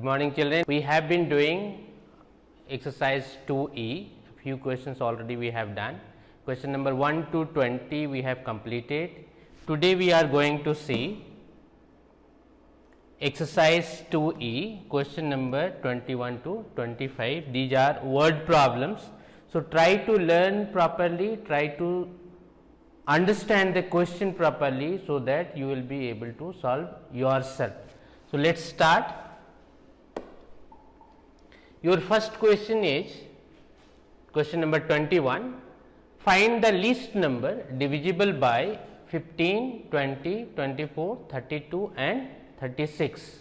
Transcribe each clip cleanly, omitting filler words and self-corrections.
Good morning children. We have been doing exercise 2E, a few questions already we have done. Question number 1 to 20 we have completed. Today we are going to see exercise 2E, question number 21 to 25. These are word problems. So, try to learn properly, try to understand the question properly, so that you will be able to solve yourself. So, let us start. Your first question is question number 21. Find the least number divisible by 15, 20, 24, 32 and 36.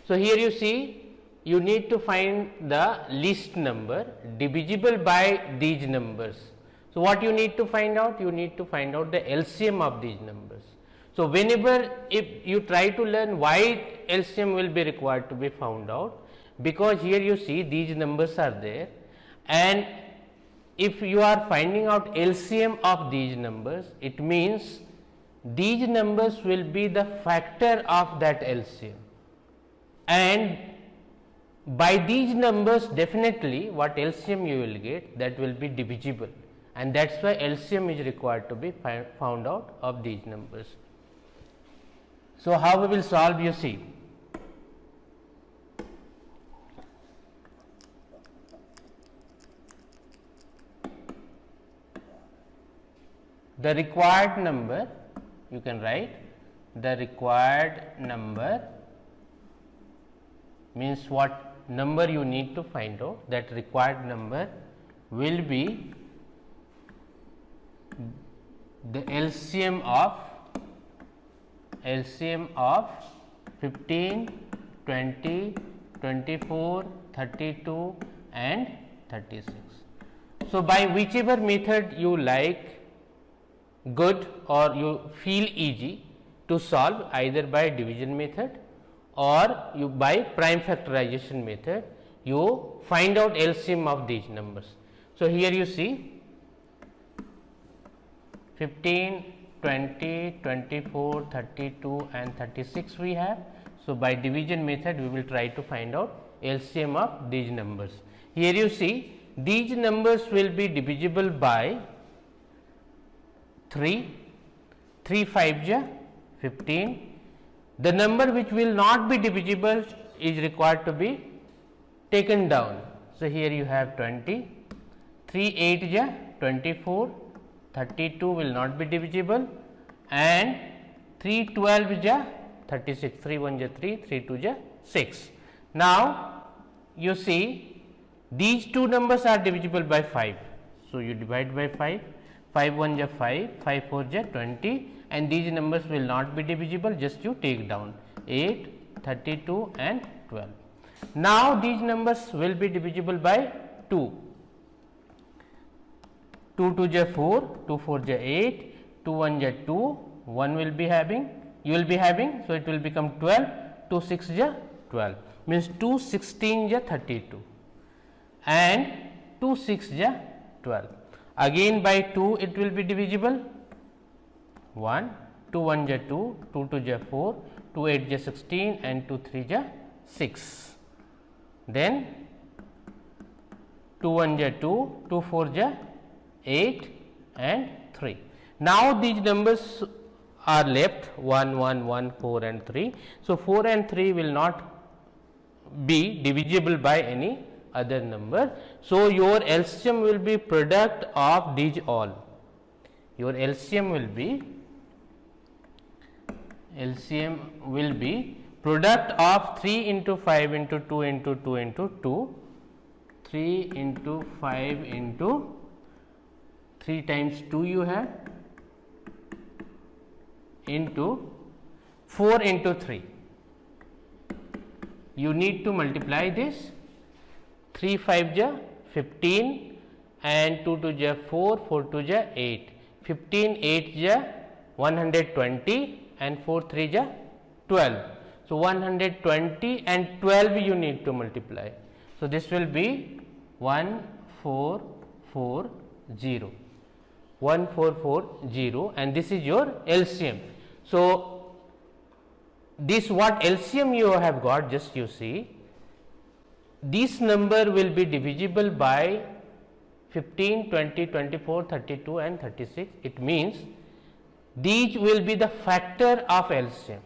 So, here you see you need to find the least number divisible by these numbers. So, what you need to find out? You need to find out the LCM of these numbers. So, whenever if you try to learn why LCM will be required to be found out, because here you see these numbers are there, and if you are finding out LCM of these numbers, it means these numbers will be the factor of that LCM, and by these numbers definitely what LCM you will get, that will be divisible, and that is why LCM is required to be found out of these numbers. So, how we will solve, you see. The required number, you can write the required number means what number you need to find out. That required number will be the LCM of 15, 20, 24, 32 and 36. So, by whichever method you like good or you feel easy to solve, either by division method or you by prime factorization method, you find out LCM of these numbers. So, here you see 15, 20, 24, 32 and 36 we have. So, by division method we will try to find out LCM of these numbers. Here you see these numbers will be divisible by 3, 3 5 ja 15. The number which will not be divisible is required to be taken down. So, here you have 20, 3 8 ja 24, 32 will not be divisible, and 3 12 ja 36, 3 1 ja 3, 3 2 ja 6. Now, you see these two numbers are divisible by 5. So, you divide by 5, 5 1 ja 5, 5 4 ja 20, and these numbers will not be divisible, just you take down 8, 32 and 12. Now, these numbers will be divisible by 2. 2 2 ja 4, 2 4 ja 8, 2 1 ja 2, 1 will be having, you will be having, so it will become 12, 2 6 ja 12, means 2 16 ja 32 and 2 6 ja 12. Again by 2 it will be divisible, 1, 2 1 ja 2, 2 2 ja 4, 2 8 ja 16 and 2 3 ja 6. Then 2 1 ja 2, 2 4 ja 8 and 3. Now, these numbers are left 1 1 1 4 and 3. So, 4 and 3 will not be divisible by any other number. So, your LCM will be product of these all. Your LCM will be product of 3 into 5 into 2 into 2 into 2, 3 into 5 into 3 times 2 you have, into 4 into 3. You need to multiply this, 3 5 ja 15 and 2 2 ja 4, 4 2 ja 8, 15 8 ja 120 and 4 3 ja 12. So, 120 and 12 you need to multiply. So, this will be 1440, 1440, and this is your LCM. So, this what LCM you have got, just you see this number will be divisible by 15, 20, 24, 32 and 36. It means these will be the factor of LCM,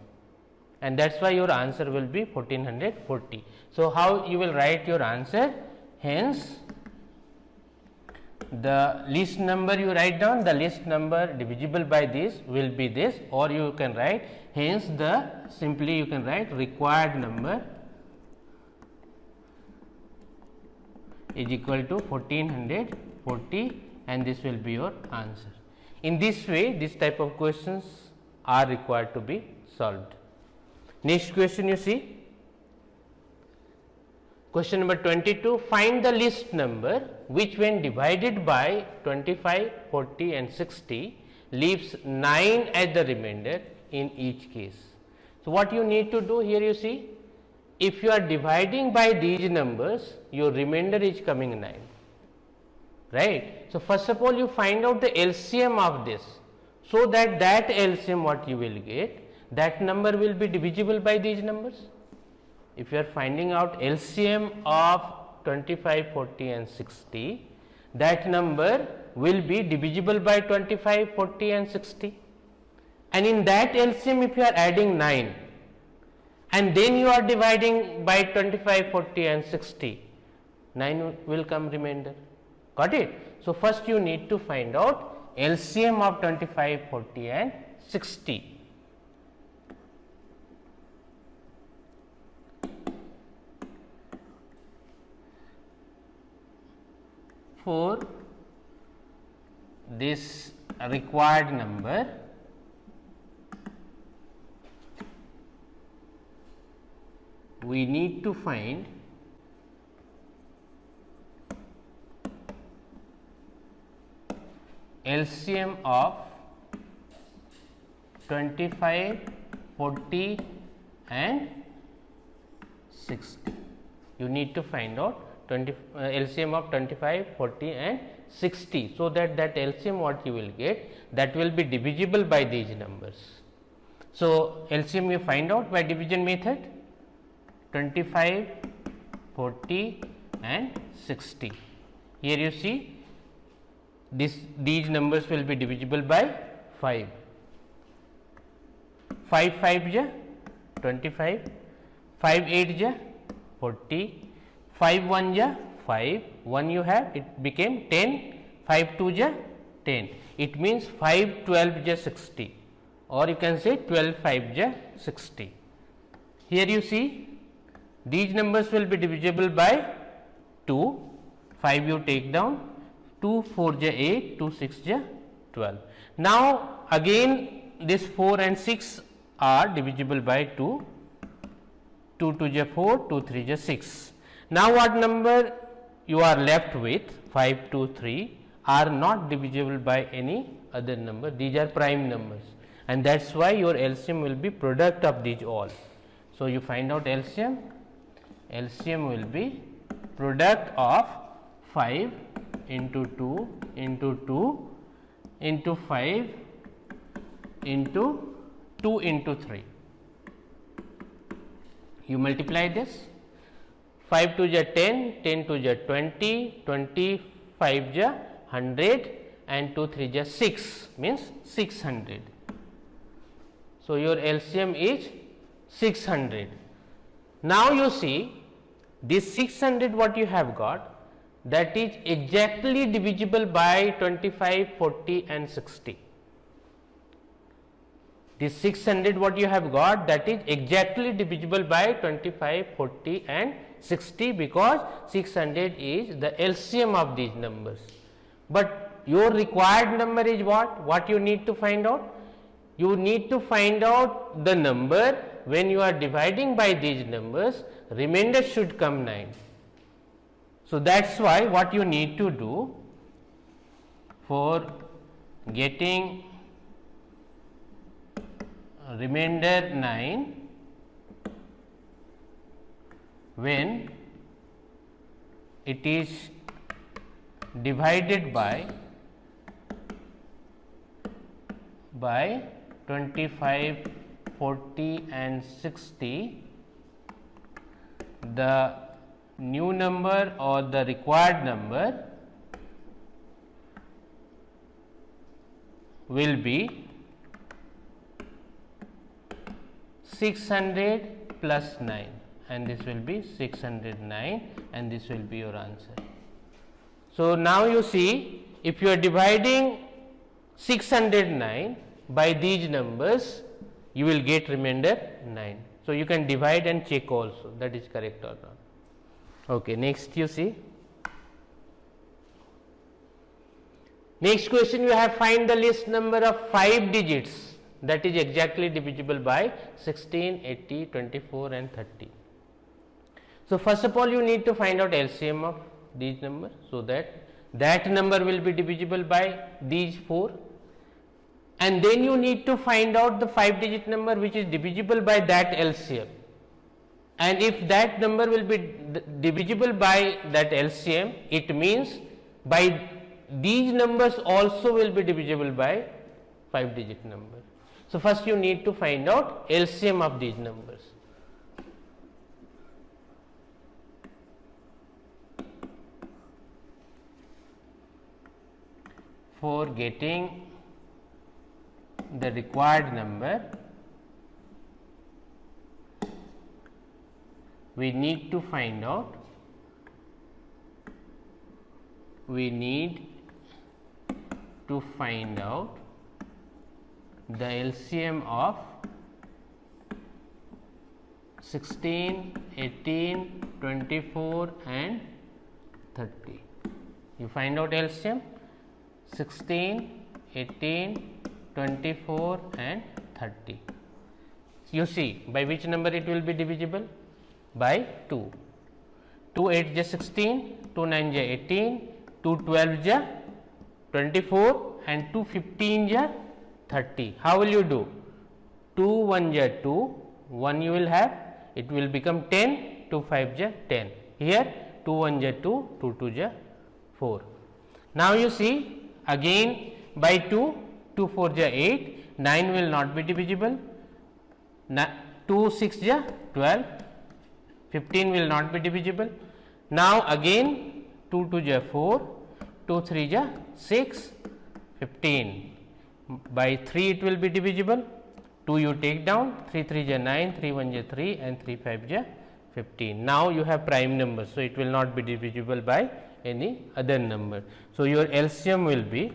and that is why your answer will be 1440. So, how you will write your answer? Hence, the least number you write down, the least number divisible by this will be this, or you can write hence the simply you can write required number is equal to 1440, and this will be your answer. In this way, this type of questions are required to be solved. Next question you see. Question number 22, find the least number which when divided by 25, 40 and 60 leaves 9 as the remainder in each case. So, what you need to do here you see, if you are dividing by these numbers, your remainder is coming 9, right. So, first of all you find out the LCM of this, so that LCM what you will get, that number will be divisible by these numbers. If you are finding out LCM of 25, 40 and 60, that number will be divisible by 25, 40 and 60, and in that LCM if you are adding 9 and then you are dividing by 25, 40 and 60, 9 will come remainder. Got it? So, first you need to find out LCM of 25, 40 and 60. For this required number, we need to find LCM of 25, 40 and 60. You need to find out LCM of 25, 40 and 60. So, that LCM what you will get, that will be divisible by these numbers. So, LCM you find out by division method, 25, 40 and 60. Here you see these numbers will be divisible by 5. 5 5 ja 25, 5 8 ja 40, 5 1 ja 5, 1 you have, it became 10, 5 2 ja 10. It means 5 12 ja 60, or you can say 12 5 ja 60. Here you see these numbers will be divisible by 2, 5 you take down, 2 4 ja 8, 2 6 ja 12. Now, again this 4 and 6 are divisible by 2, 2 2 ja 4, 2 3 ja 6. Now, what number you are left with, 5 2 3 are not divisible by any other number, these are prime numbers, and that is why your LCM will be product of these all. So, you find out LCM, LCM will be product of 5 into 2 into 2 into 5 into 2 into 3. You multiply this, 5 2 ja 10, 10 2 ja 20, 25 ja 100 and 2 3 ja 6, means 600. So, your LCM is 600. Now, you see this 600 what you have got, that is exactly divisible by 25, 40 and 60. This 600 what you have got, that is exactly divisible by 25, 40 and 60, because 600 is the LCM of these numbers. But your required number is what? What you need to find out? You need to find out the number when you are dividing by these numbers, remainder should come 9. So, that is why what you need to do for getting remainder 9, when it is divided by 25, 40 and 60, the new number or the required number will be 600 plus 9, and this will be 609, and this will be your answer. So, now you see, if you are dividing 609 by these numbers, you will get remainder 9. So, you can divide and check also that is correct or not. Okay, next you see. Next question, you have find the least number of 5 digits that is exactly divisible by 16, 80, 24 and 30. So, first of all you need to find out LCM of these numbers, so that number will be divisible by these 4, and then you need to find out the 5 digit number which is divisible by that LCM, and if that number will be divisible by that LCM, it means by these numbers also will be divisible by 5 digit number. So, first you need to find out LCM of these numbers. For getting the required number, we need to find out, the LCM of 16, 18, 24 and 30. You find out LCM 16, 18, 24 and 30. You see by which number it will be divisible? By 2. 2 8 is 16, 2 9 is 18, 2 12 is 24 and 2 15 is 30. How will you do? 2 1 is 2, 1 you will have, it will become 10, 2 5 is 10. Here 2 1 is 2, 2 2 is 4. Now you see again by 2, 2 4 is 8, 9 will not be divisible, 2 6 is 12, 15 will not be divisible. Now again 2 2 is 4, 2 3 is 6, 15. By 3 it will be divisible, 2 you take down, 3 3 is 9, 3 1 is 3 and 3 5 is 15. Now you have prime numbers, so it will not be divisible by any other number. So your LCM will be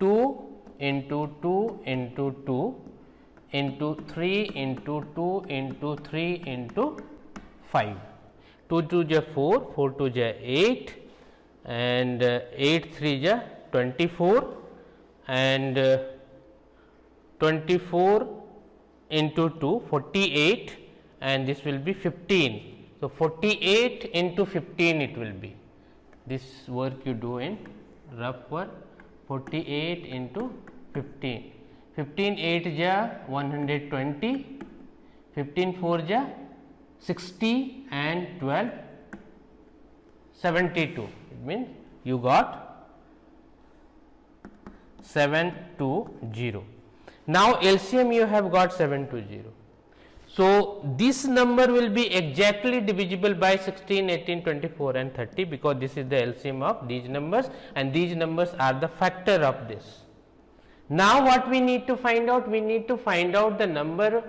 2 into 2 into 2 into 3 into 2 into 3 into 5. 2 2 is 4, 4 2 is 8 and 8 3 is 24 and 24 into 2 48 and this will be 15. So, 48 into 15 it will be, this work you do in rough work, 48 into 15, 15 8 is 120, 15 4 is 60 and 12 72, it means you got 720. Now, LCM you have got 720. So, this number will be exactly divisible by 16, 18, 24 and 30 because this is the LCM of these numbers and these numbers are the factor of this. Now, what we need to find out? We need to find out the number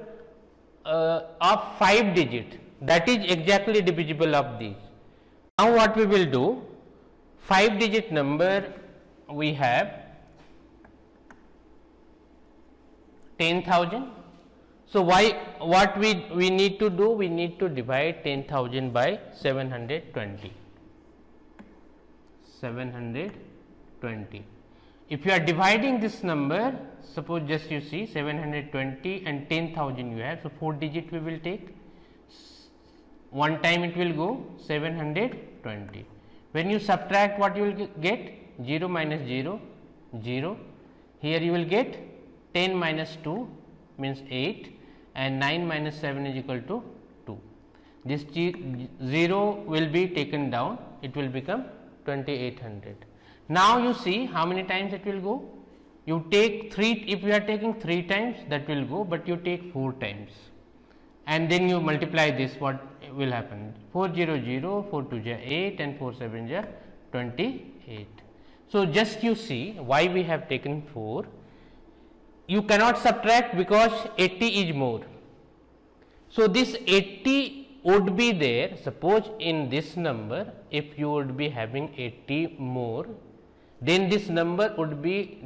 of 5 digit that is exactly divisible of these. Now, what we will do? 5 digit number we have 10,000. So, what we need to do? We need to divide 10,000 by 720. 720. If you are dividing this number, suppose just you see 720 and 10,000 you have. So, 4 digit we will take. One time it will go 720. When you subtract, what you will get? 0 minus 0, 0. Here you will get 10 minus 2 means 8 and 9 minus 7 is equal to 2. This 0 will be taken down, it will become 2800. Now, you see how many times it will go? You take 3, if you are taking 3 times that will go, but you take 4 times and then you multiply this, what will happen? 400, 4 2 ja 8 and 4 7 ja 28. So, just you see why we have taken 4. You cannot subtract because 80 is more. So, this 80 would be there. Suppose in this number, if you would be having 80 more, then this number would be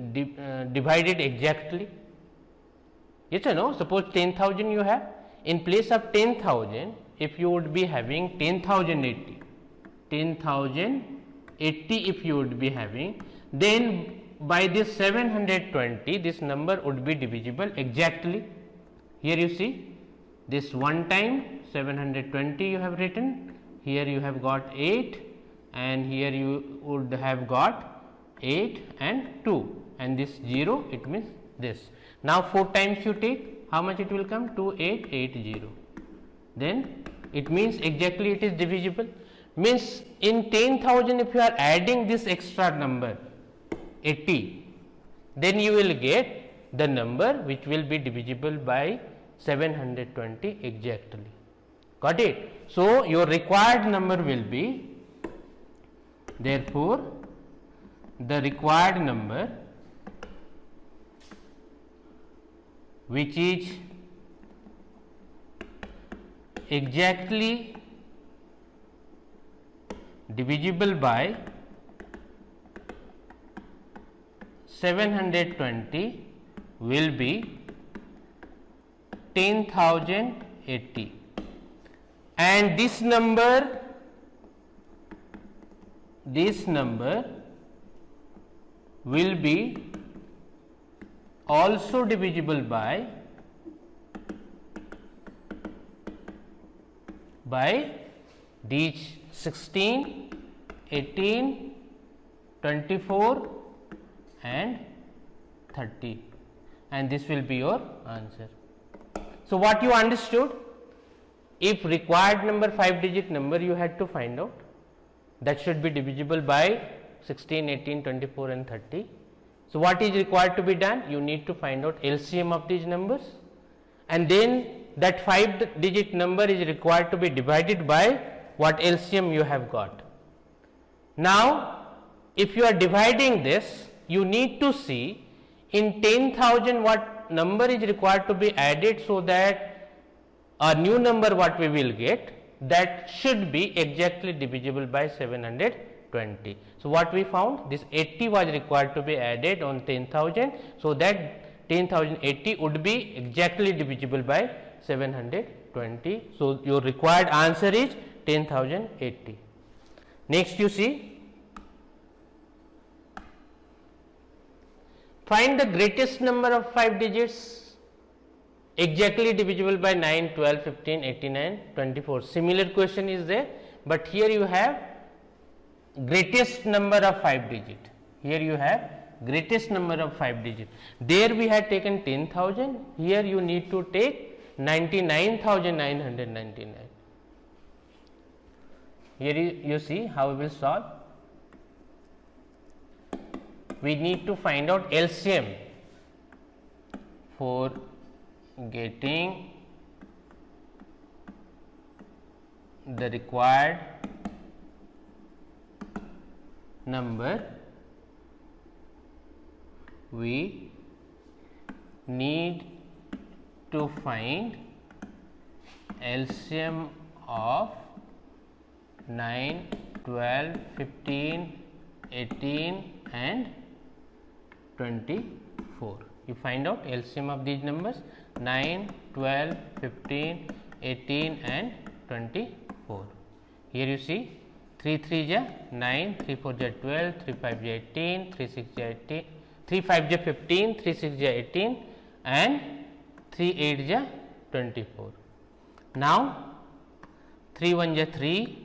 divided exactly. Yes or no? Suppose 10,000 you have, in place of 10,000, if you would be having 10,080, 10,080 if you would be having, then by this 720, this number would be divisible exactly. Here you see, this one time 720 you have written, here you have got 8, and here you would have got 8 and 2, and this 0, it means this. Now, 4 times you take, how much it will come? 2880. Then it means exactly it is divisible. Means in 10,000, if you are adding this extra number 80, then you will get the number which will be divisible by 720 exactly. Got it? So, your required number will be, therefore, the required number which is exactly divisible by 720 will be 10,080, and this number will be also divisible by these 16, 18, 24 and 30, and this will be your answer. So, what you understood? If required number 5-digit number you had to find out, that should be divisible by 16, 18, 24 and 30. So, what is required to be done? You need to find out LCM of these numbers, and then that 5-digit number is required to be divided by what LCM you have got. Now, if you are dividing this, you need to see in 10,000 what number is required to be added, so that a new number what we will get, that should be exactly divisible by 720. So, what we found, this 80 was required to be added on 10,000. So, that 10,080 would be exactly divisible by 720. So, your required answer is 10,080. Next you see, find the greatest number of 5 digits exactly divisible by 9, 12, 15, 18 and 24. Similar question is there, but here you have greatest number of 5 digit. Here you have greatest number of 5 digit. There we had taken 10,000. Here you need to take 99,999. Here you see how we will solve. We need to find out LCM for getting the required number. We need to find LCM of 9, 12, 15, 18 and 24. You find out LCM of these numbers 9, 12, 15, 18 and 24. Here you see 3 3 ja 9, 3 4 ja 12, 3 5 ja 18, 3 6 ja 18, 3 5 ja 15, 3 6 ja 18 and 3 8 ja 24. Now 3 1 ja 3,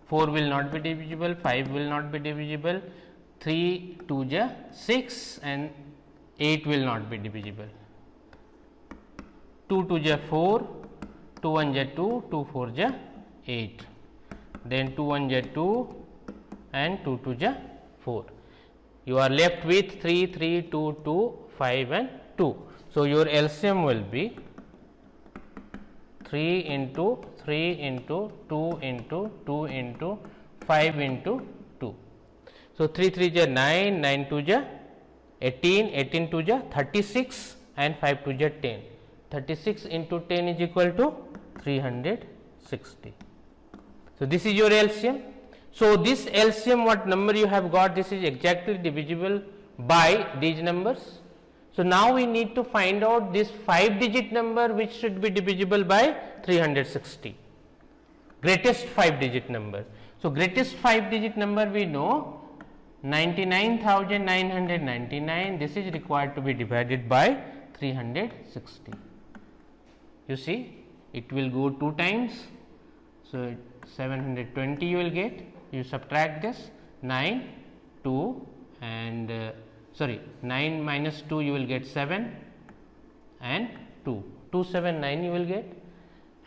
4 will not be divisible, 5 will not be divisible, 3 2 ja 6 and 8 will not be divisible. 2 2 ja 4, 2 1 ja 2, 2 4 ja 8, then 2 1 ja 2 and 2 2 ja 4. You are left with 3 3 2 2 5 and 2. So, your LCM will be 3 into 3 into 2 into 2 into 5 into 2. So, 3 3 ja 9, 9 2 ja 18, 18 2 ja 36 and 5 2 ja 10. 36 into 10 is equal to 360. So, this is your LCM. So, this LCM what number you have got, this is exactly divisible by these numbers. So, now we need to find out this 5 digit number which should be divisible by 360, greatest 5 digit number. So, greatest 5 digit number we know 99,999, this is required to be divided by 360. You see it will go 2 times. So, 720 you will get, you subtract this 9, 2 and 9 minus 2 you will get 7 and 2, 279 you will get,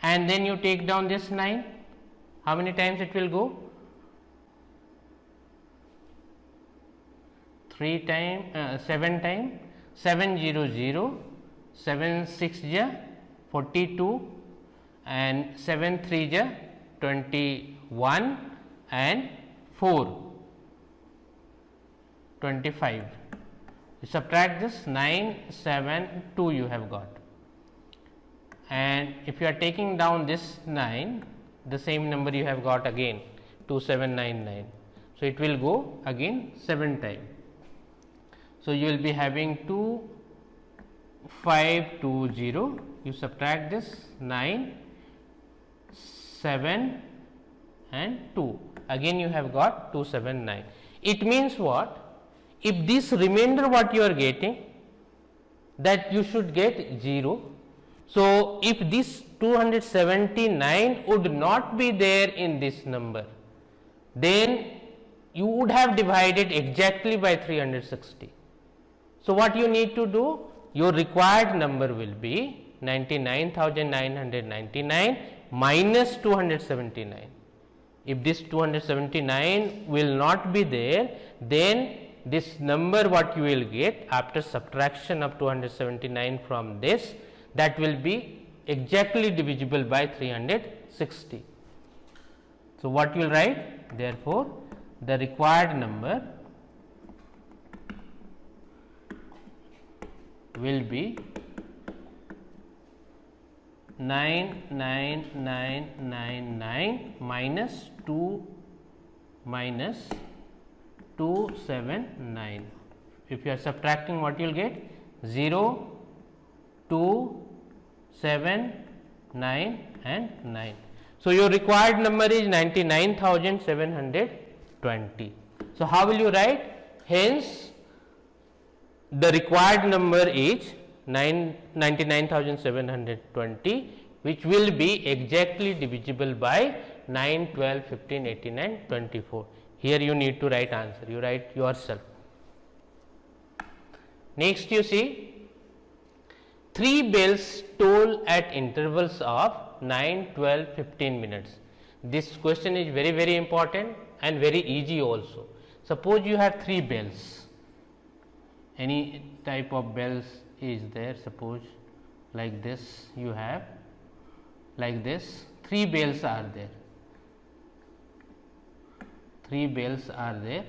and then you take down this 9, how many times it will go? 3 times, 7 times, 700, 7 6 ja 42 and 7 3 ja 21 and 4 25. You subtract this 9 7 2 you have got, and if you are taking down this 9, the same number you have got again 2799. So, it will go again 7 times. So, you will be having 2520, you subtract this 9 7 and 2, again you have got 279. It means what? If this remainder what you are getting, that you should get 0. So, if this 279 would not be there in this number, then you would have divided exactly by 360. So, what you need to do? Your required number will be 99,999 minus 279. If this 279 will not be there, then this number what you will get after subtraction of 279 from this, that will be exactly divisible by 360. So, what you will write? Therefore, the required number will be 99999 minus 279. If you are subtracting, what you will get? 0, 2, 7, 9 and 9. So, your required number is 99,720. So, how will you write? Hence, the required number is 99,720, which will be exactly divisible by 9, 12, 15, 18 and 24. Here you need to write answer, you write yourself. Next you see 3 bells toll at intervals of 9, 12, 15 minutes. This question is very important and very easy also. Suppose you have 3 bells, any type of bells is there, suppose like this you have, like this 3 bells are there. 3 bells are there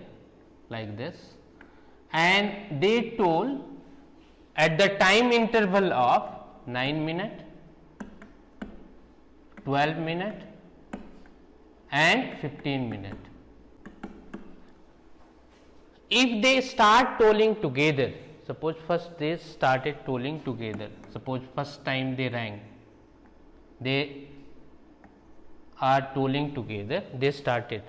like this, and they toll at the time interval of 9 minute, 12 minute and 15 minute. If they start tolling together, suppose first they started tolling together, suppose first time they rang, they are tolling together, they started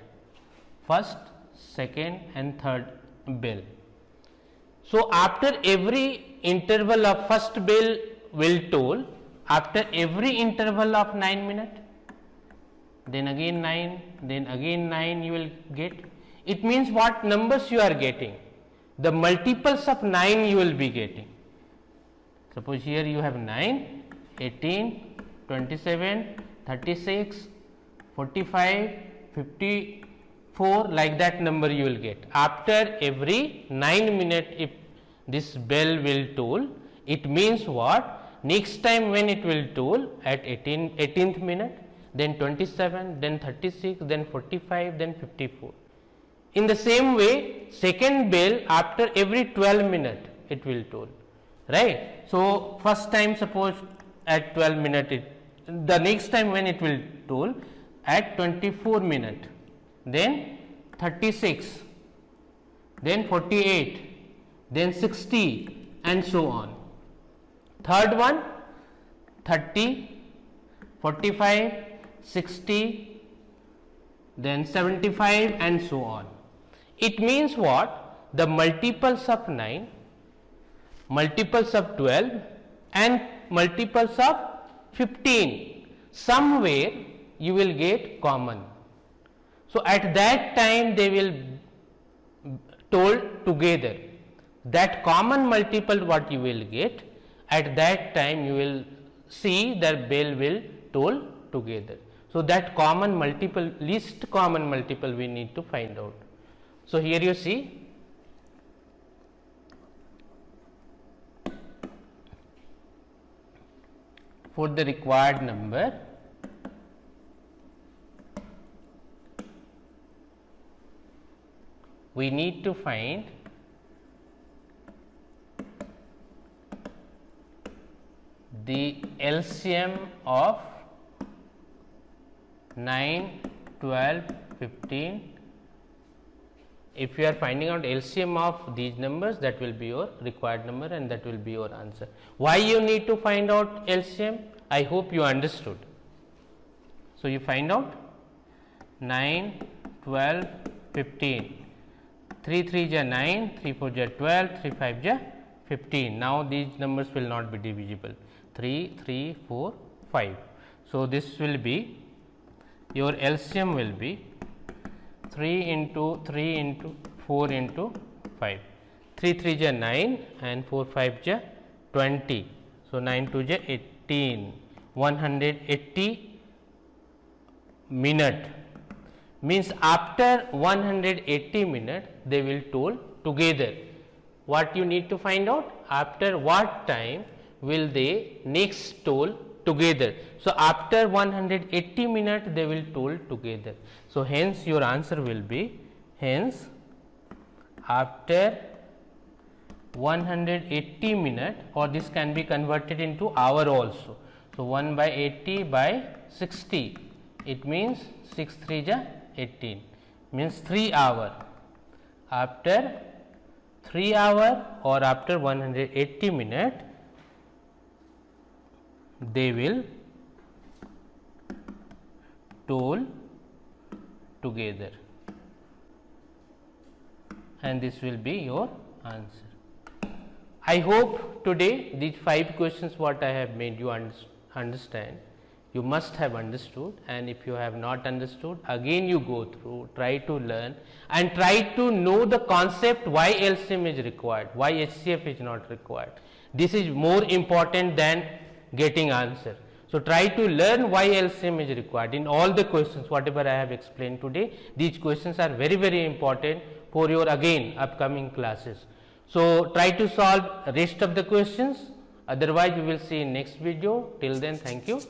first, second and third bell. So, after every interval of first bell will toll, after every interval of 9 minutes, then again 9, then again 9 you will get. It means what numbers you are getting? The multiples of 9 you will be getting. Suppose here you have 9, 18, 27, 36, 45, 54, like that number you will get. After every 9 minutes, if this bell will toll, it means what? Next time when it will toll at 18th minute, then 27, then 36, then 45, then 54. In the same way, second bell after every 12 minute it will toll, right. So, first time suppose at 12 minute, the next time when it will toll at 24 minute, then 36, then 48, then 60 and so on. Third one 30, 45, 60, then 75 and so on. It means what? The multiples of 9, multiples of 12 and multiples of 15, somewhere you will get common. So, at that time they will toll together. That common multiple what you will get, at that time you will see that bell will toll together. So, that common multiple, least common multiple we need to find out. So, here you see for the required number, we need to find the LCM of 9, 12, 15. If you are finding out LCM of these numbers, that will be your required number and that will be your answer. Why you need to find out LCM? I hope you understood. So, you find out 9, 12, 15, 3 3 ja 9, 3 4 ja 12, 3 5 ja 15. Now, these numbers will not be divisible, 3, 3, 4, 5. So, this will be your LCM will be 3 into 3 into 4 into 5, 3 3 ja 9 and 4 5 ja 20. So, 9 2 ja 18, 180 minute, means after 180 minute they will toll together. What you need to find out? After what time will they next toll together. So, after 180 minute they will toll together. So, hence your answer will be, hence after 180 minute, or this can be converted into hour also. So, 1 by 80 by 60, it means 6 3 ja 18, means 3 hour. After 3 hour or after 180 minute they will toll together, and this will be your answer. I hope today these 5 questions what I have made you understand, you must have understood, and if you have not understood, again you go through, try to learn and try to know the concept why LCM is required, why HCF is not required. This is more important than getting answer. So, try to learn why LCM is required in all the questions whatever I have explained today. These questions are very important for your again upcoming classes. So, try to solve rest of the questions, otherwise we will see in next video. Till then, thank you.